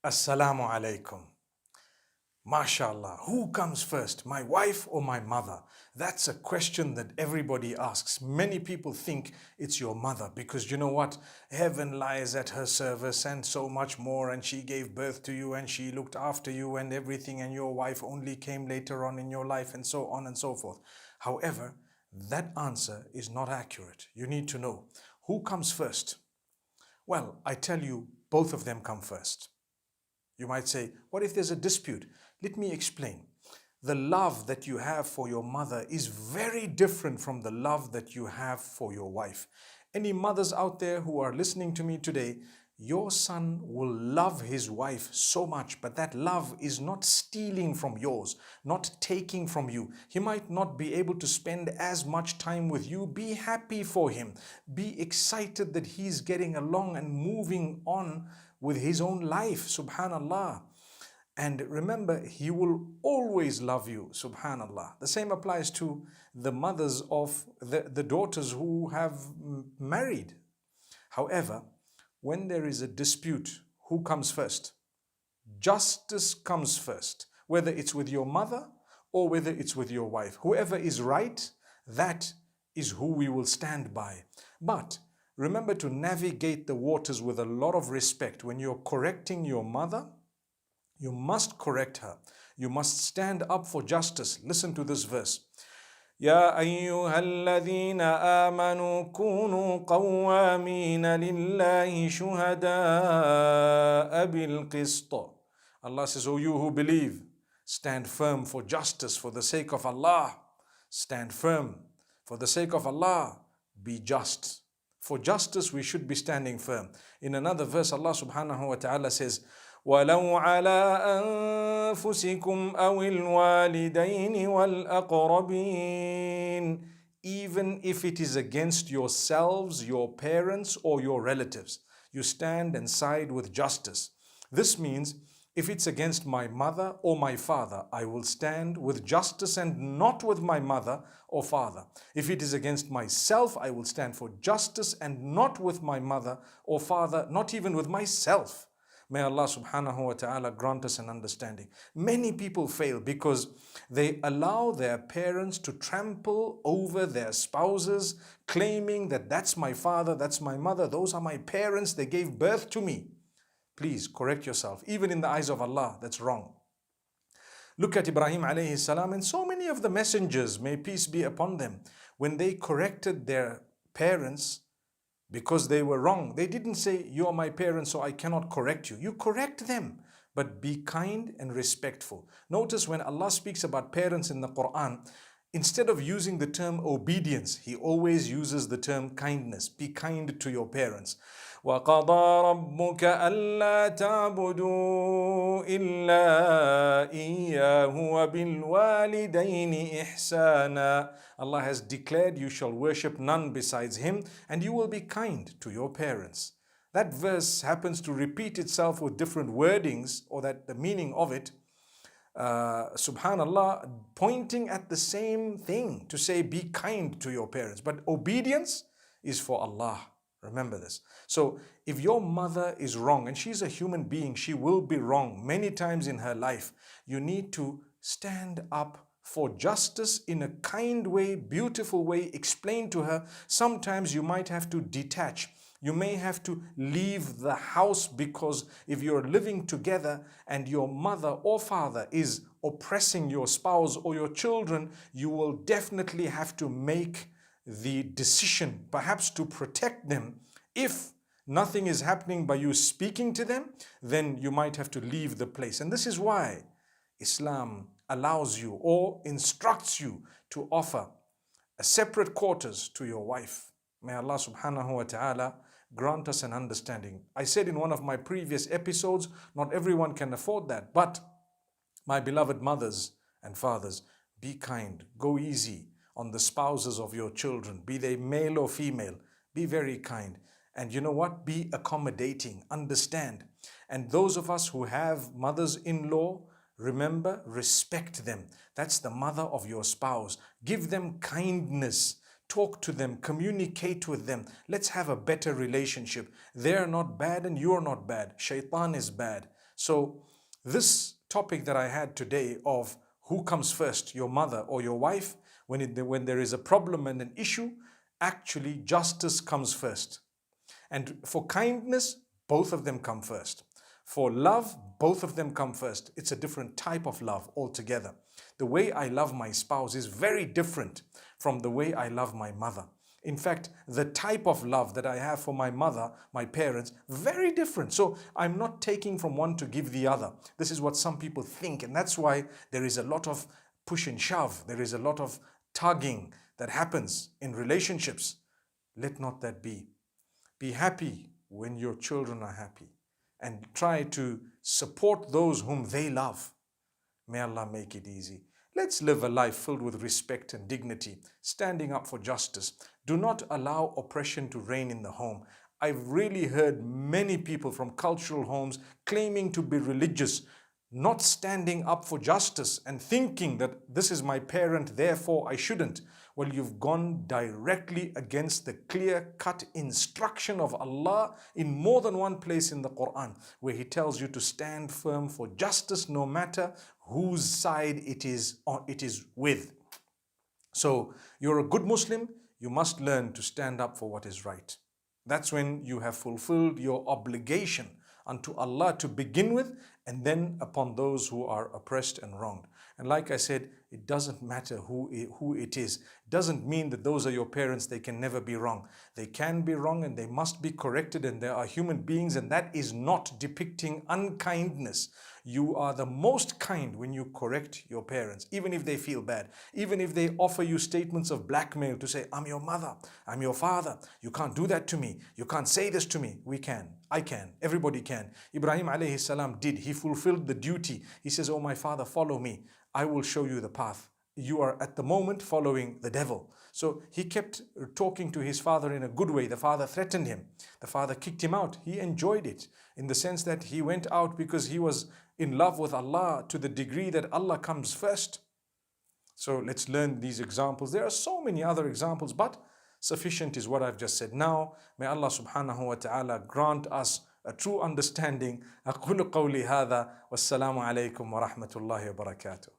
Assalamu alaikum. MashaAllah. Who comes first, my wife or my mother? That's a question that everybody asks. Many people think it's your mother because you know what? Heaven lies at her service and so much more, and she gave birth to you and she looked after you and everything, and your wife only came later on in your life, and so on and so forth. However, that answer is not accurate. You need to know who comes first. Well, I tell you, both of them come first. You might say, what if there's a dispute? Let me explain. The love that you have for your mother is very different from the love that you have for your wife. Any mothers out there who are listening to me today, your son will love his wife so much, but that love is not stealing from yours, not taking from you. He might not be able to spend as much time with you. Be happy for him. Be excited that he's getting along and moving on with his own life, subhanallah. And remember, he will always love you, subhanallah. The same applies to the mothers of the daughters who have married. However, when there is a dispute, who comes first? Justice comes first, whether it's with your mother or whether it's with your wife. Whoever is right, that is who we will stand by. But remember to navigate the waters with a lot of respect. When you're correcting your mother, you must correct her. You must stand up for justice. Listen to this verse. يا أيها الذين آمنوا كونوا قوامين لله شهداء بالقسط. Allah says, O you who believe, stand firm for justice for the sake of Allah. Stand firm for the sake of Allah. Be just. For justice we should be standing firm. In another verse, Allah subhanahu wa ta'ala says, ولو على أنفسكم أو الوالدين والأقربين. Even if it is against yourselves, your parents, or your relatives, you stand and side with justice. This means if it's against my mother or my father, I will stand with justice and not with my mother or father. If it is against myself, I will stand for justice and not with my mother or father, not even with myself. May Allah subhanahu wa ta'ala grant us an understanding. Many people fail because they allow their parents to trample over their spouses, claiming that that's my father, that's my mother, those are my parents, they gave birth to me. Please correct yourself. Even in the eyes of Allah, that's wrong. Look at Ibrahim alayhi salam and so many of the messengers, may peace be upon them, when they corrected their parents, because they were wrong. They didn't say, you are my parents, so I cannot correct you. You correct them, but be kind and respectful. Notice when Allah speaks about parents in the Quran, instead of using the term obedience, He always uses the term kindness. Be kind to your parents. وَقَضَى رَبُّكَ أَلَّا تَعْبُدُوا إِلَّا إِيَّاهُ وَبِالْوَالِدَيْنِ إِحْسَانًا. Allah has declared you shall worship none besides Him, and you will be kind to your parents. That verse happens to repeat itself with different wordings, or that the meaning of it, subhanallah, pointing at the same thing, to say be kind to your parents. But obedience is for Allah. Remember this. So if your mother is wrong, and she's a human being, she will be wrong many times in her life, you need to stand up for justice in a kind way, beautiful way, explain to her. Sometimes you might have to detach. You may have to leave the house, because if you're living together and your mother or father is oppressing your spouse or your children, you will definitely have to make the decision, perhaps to protect them. If nothing is happening by you speaking to them, then you might have to leave the place. And this is why Islam allows you or instructs you to offer a separate quarters to your wife. May Allah subhanahu wa ta'ala grant us an understanding. I said in one of my previous episodes, not everyone can afford that, but my beloved mothers and fathers, be kind, go easy on the spouses of your children, be they male or female. Be very kind. And you know what? Be accommodating, understand. And those of us who have mothers-in-law, remember, respect them. That's the mother of your spouse. Give them kindness. Talk to them, communicate with them. Let's have a better relationship. They're not bad and you're not bad. Shaitan is bad. So this topic that I had today of who comes first, your mother or your wife, when there is a problem and an issue, actually justice comes first. And for kindness, both of them come first. For love, both of them come first. It's a different type of love altogether. The way I love my spouse is very different from the way I love my mother. In fact, the type of love that I have for my mother, my parents, very different. So I'm not taking from one to give the other. This is what some people think, and that's why there is a lot of push and shove. There is a lot of tugging that happens in relationships. Let not that be. Be happy when your children are happy and try to support those whom they love. May Allah make it easy. Let's live a life filled with respect and dignity, standing up for justice. Do not allow oppression to reign in the home. I've really heard many people from cultural homes claiming to be religious, not standing up for justice and thinking that this is my parent, therefore I shouldn't. Well, you've gone directly against the clear-cut instruction of Allah in more than one place in the Quran, where He tells you to stand firm for justice no matter whose side it is with. So you're a good Muslim, you must learn to stand up for what is right. That's when you have fulfilled your obligation unto Allah to begin with, and then upon those who are oppressed and wronged. And like I said, it doesn't matter who it is. It doesn't mean that those are your parents, they can never be wrong. They can be wrong and they must be corrected, and they are human beings, and that is not depicting unkindness. You are the most kind when you correct your parents, even if they feel bad, even if they offer you statements of blackmail to say, I'm your mother, I'm your father, you can't do that to me, you can't say this to me. We can, I can, everybody can. Ibrahim alayhi salam did. He fulfilled the duty. He says, oh my father, follow me. I will show you the path. You are at the moment following the devil. So he kept talking to his father in a good way. The father threatened him. The father kicked him out. He enjoyed it in the sense that he went out because he was in love with Allah to the degree that Allah comes first. So let's learn these examples. There are so many other examples, but sufficient is what I've just said. Now, may Allah subhanahu wa ta'ala grant us a true understanding. أقول قولي هذا والسلام عليكم ورحمة الله وبركاته.